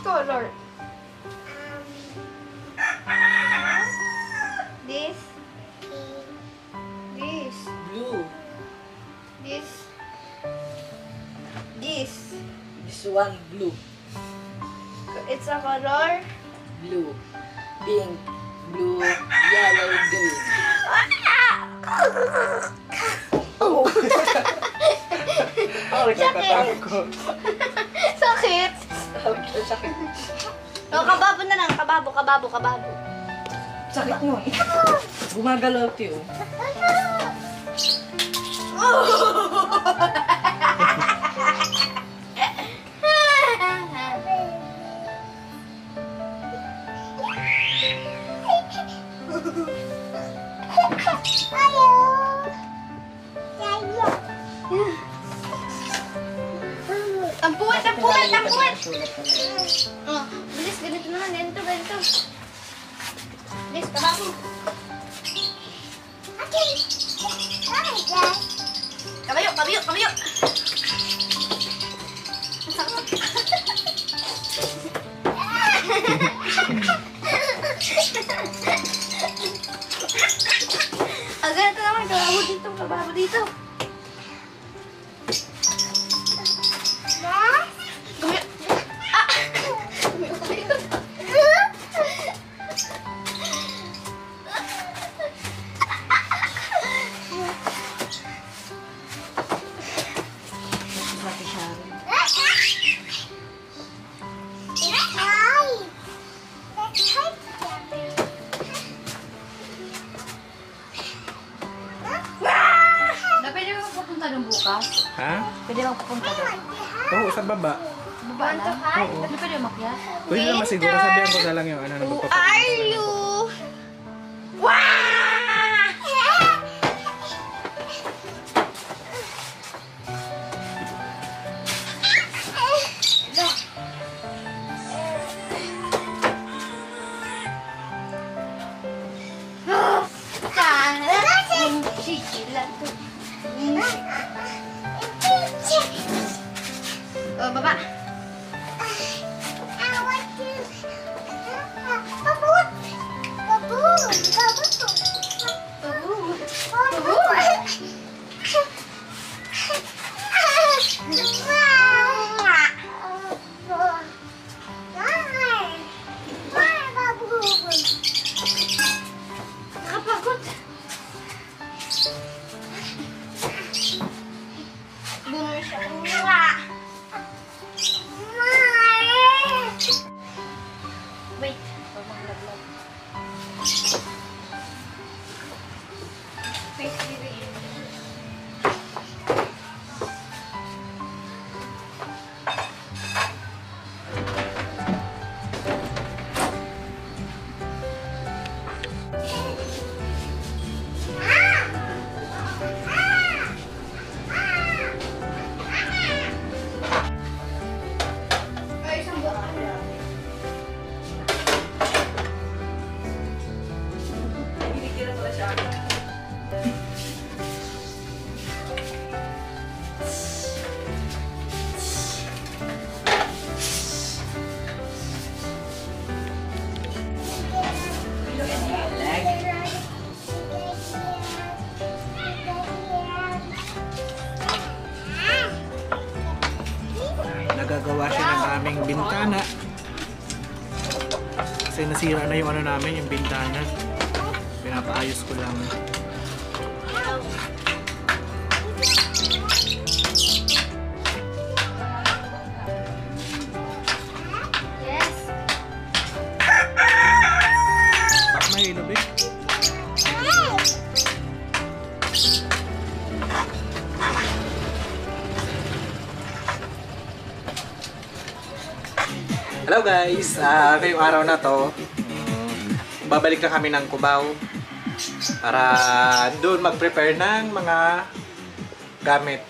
color? This. This. Blue. This. This. This one, blue. It's a color. Blue. Pink. Blue. Yellow. Green. Oh! Oh, sakit! Sakit! Sakit. Oh, kababo na lang. Kababo. Sakit mo. Gumagalaw tiyo. Ang puwet! Oh, bilis, ganito naman. Ganito. Bilis, kababo. Kabayo. Ang sakit. Ganito naman. Kababo dito. Kabayo. Kabayo. Sakit siya. Pwede mo pupunta doon bukas? Ha? Pwede mo pupunta doon? Oo, sa baba. Baba na? Oo. Ano pwede makyat? Pwede naman siguro sabihan ko na lang yung ano na Who magpapapunta are sa you? ano. Oh, baba. Nakapagod. Bunor siya. Wait. Maglaglag. Face reveal. Ay, isang buwan. Binigyan pala siya. Nagagawa siya ng aming bintana. Kasi nasira na yung ano namin, yung bintana. Pinapaayos ko lang. Yes. Bak mahilo, babe. Hello guys! Ngayong araw na to, babalik na kami ng Cubao para doon mag-prepare ng mga gamit.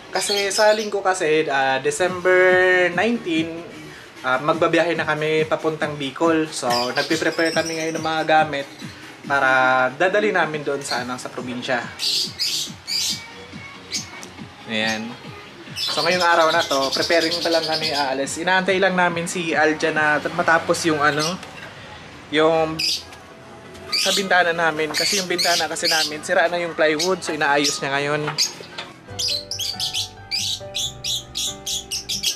Kasi sa linggo kasi, December 19, magbabiyahe na kami papuntang Bicol. So, nagpe-prepare kami ngayon ng mga gamit para dadali namin doon sa probinsya. Ayan. So ngayong araw na to, preparing pa lang kami aalis. Inaantay lang namin si Alja na matapos yung yung sa bintana namin. Kasi yung bintana kasi namin, sira na yung plywood. So inaayos niya ngayon.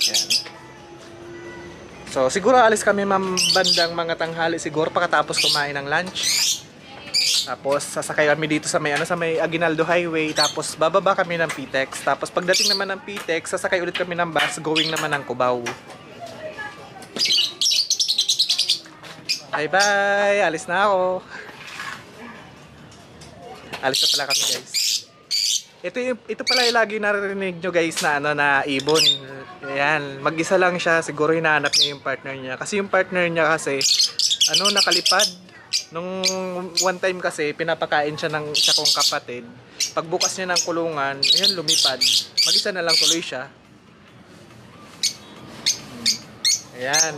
Yan. So siguro alis kami bandang mga tanghali siguro pagkatapos kumain ng lunch. Tapos sasakay kami dito sa may Aguinaldo Highway. Tapos bababa kami ng PTEX. Tapos pagdating naman ng PTEX, sasakay ulit kami ng bus going naman ng Cubao. Bye bye! Alis na ako. Alis na pala kami guys. Ito pala yung lagi naririnig nyo guys na na ibon. Ayan, mag-isa lang siya. Siguro hinahanap niya yung partner niya. Kasi yung partner niya kasi nakalipad. Nung one time kasi, pinapakain siya ng isa kong kapatid. Pagbukas niya ng kulungan, ayun, lumipad. Mag-isa na lang tuloy siya. Ayan.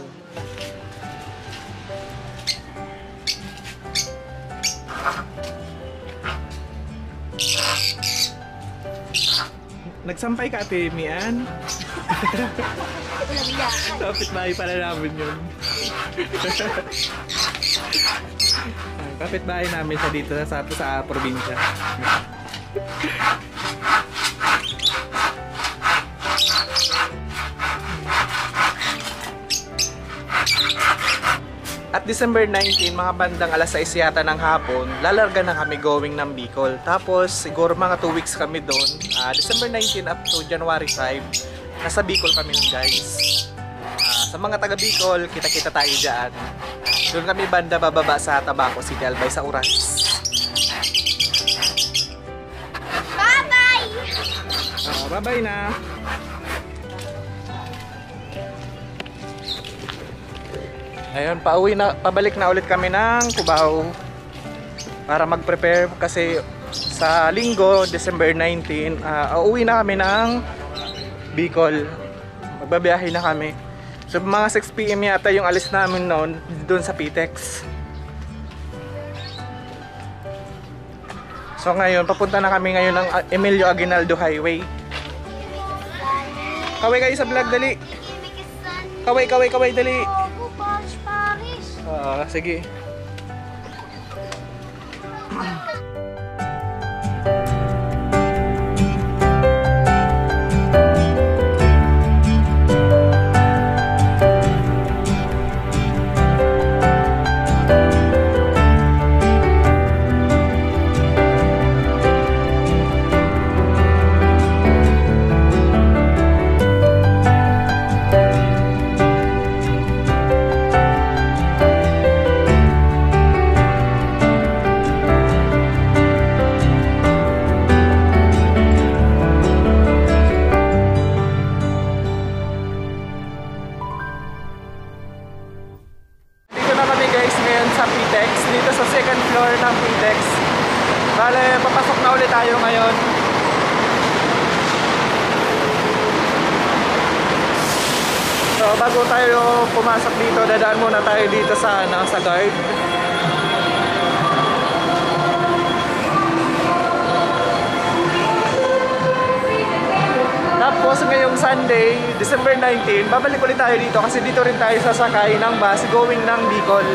Nagsampay ka, Ate Mian? Kapitbahay pala namin yun. Kapitbahay namin siya dito sa probinsya. At December 19, mga bandang alas 6 yata ng hapon, lalarga na kami going ng Bicol. Tapos siguro mga 2 weeks kami doon. December 19 up to January 5, nasa Bicol kami nun guys. Sa mga taga Bicol, kita-kita tayo dyan. Doon kami banda bababa sa Tabaco City, Albay sa Oras. Bye-bye! Bye-bye na! Ayun, pabalik na ulit kami ng Cubao para mag-prepare kasi sa linggo, December 19, uuwi na kami ng Bicol. Magbabiyahe na kami. So mga 6 PM yata yung alis namin noon doon sa PTEX. So ngayon, papunta na kami ngayon ng Emilio Aguinaldo Highway. Kaway kayo sa vlog, dali. Kaway, dali. Sige. Dito sa second floor ng PTEX. Bale, papasok na ulit tayo ngayon. So, bago tayo pumasok dito, dadaan muna tayo dito sa guard. Tapos ngayong Sunday, December 19, babalik ulit tayo dito kasi dito rin tayo sasakay ng bus going ng Bicol.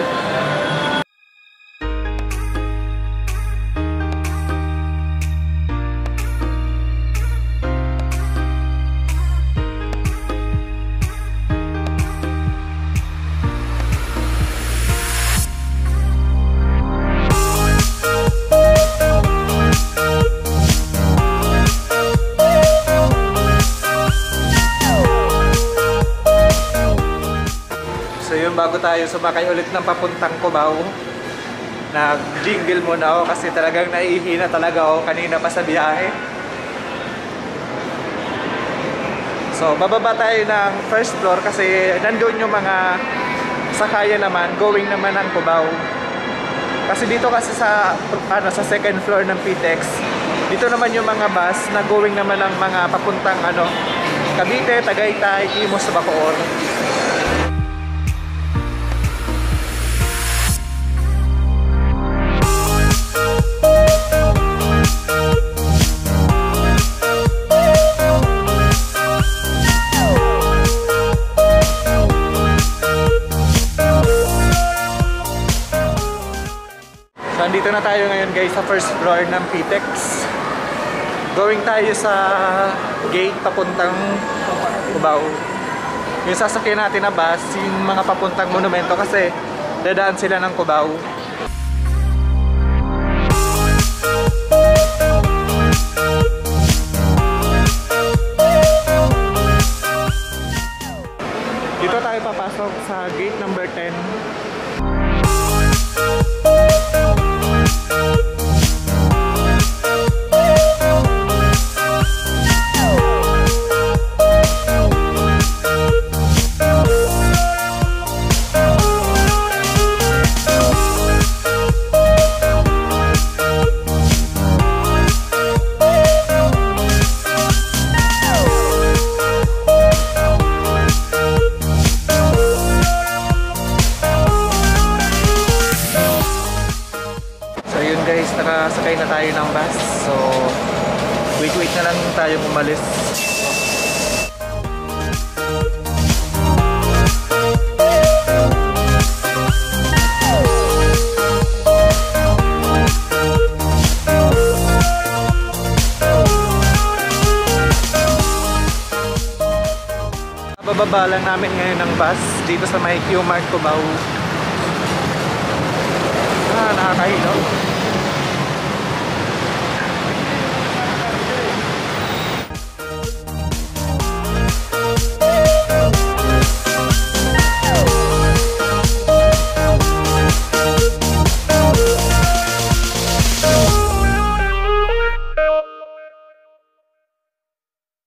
Bago tayo sumakay ulit ng papuntang Cubao, nag-jingle muna ako kasi talagang naihina talaga ako kanina pa sa biyahe. So bababa tayo ng first floor kasi nandun yung mga sakayan naman going naman ng Cubao. Kasi dito kasi sa second floor ng PTEX, dito naman yung mga bus na going naman ng mga papuntang Cavite, Tagaytay, Imus, Bacoor. Dito na tayo ngayon guys sa first floor ng PTEX. Going tayo sa gate papuntang Cubao. Yung sasakyan natin na bus, yung mga papuntang monumento kasi dadaan sila ng Cubao. Dito tayo papasok sa gate number 10. Guys, nakasakay na tayo ng bus. So, wait na lang tayo umalis. Bababa lang namin ngayon ng bus dito sa may Q-Mart Cubao. Nakakahilaw.